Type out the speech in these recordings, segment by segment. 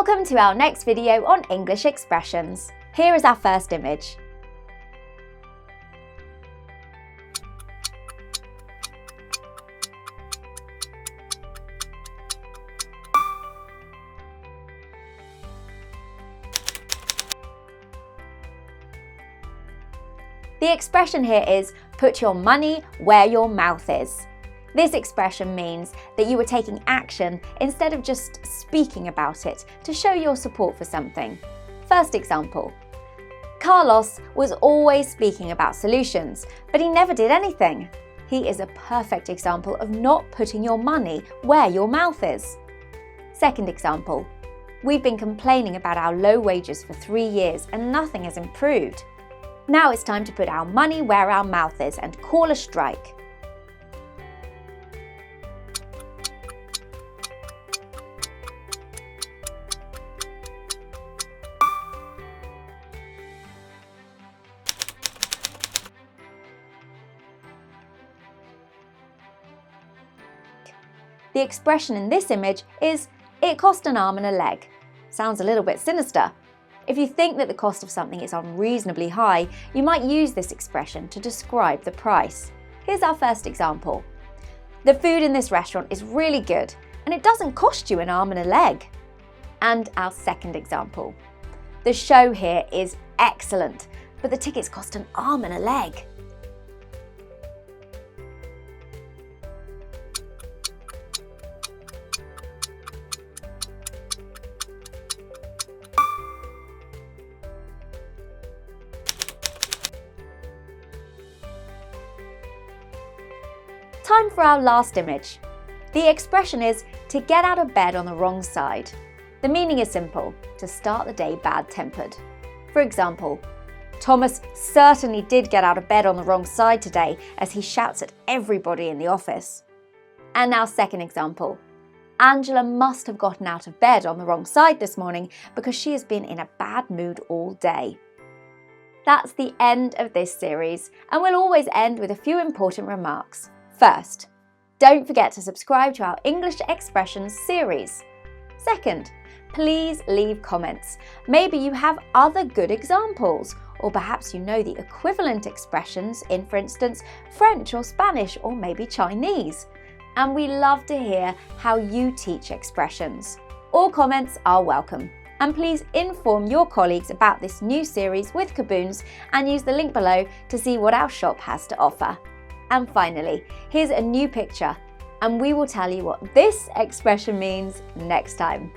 Welcome to our next video on English expressions. Here is our first image. The expression here is put your money where your mouth is. This expression means that you are taking action instead of just speaking about it to show your support for something. First example. Carlos was always speaking about solutions, but he never did anything. He is a perfect example of not putting your money where your mouth is. Second example. We've been complaining about our low wages for 3 years and nothing has improved. Now it's time to put our money where our mouth is and call a strike. The expression in this image is, it cost an arm and a leg. Sounds a little bit sinister. If you think that the cost of something is unreasonably high, you might use this expression to describe the price. Here's our first example. The food in this restaurant is really good, and it doesn't cost you an arm and a leg. And our second example. The show here is excellent, but the tickets cost an arm and a leg. Time for our last image. The expression is to get out of bed on the wrong side. The meaning is simple, to start the day bad-tempered. For example, Thomas certainly did get out of bed on the wrong side today as he shouts at everybody in the office. And now second example. Angela must have gotten out of bed on the wrong side this morning because she has been in a bad mood all day. That's the end of this series, and we'll always end with a few important remarks. First, don't forget to subscribe to our English expressions series. Second, please leave comments. Maybe you have other good examples, or perhaps you know the equivalent expressions in, for instance, French or Spanish or maybe Chinese. And we love to hear how you teach expressions. All comments are welcome. And please inform your colleagues about this new series with Kaboons and use the link below to see what our shop has to offer. And finally, here's a new picture, and we will tell you what this expression means next time.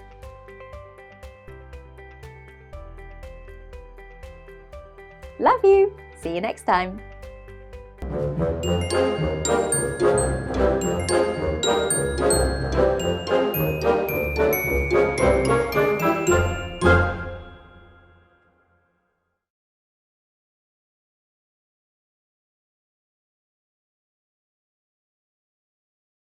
Love you! See you next time.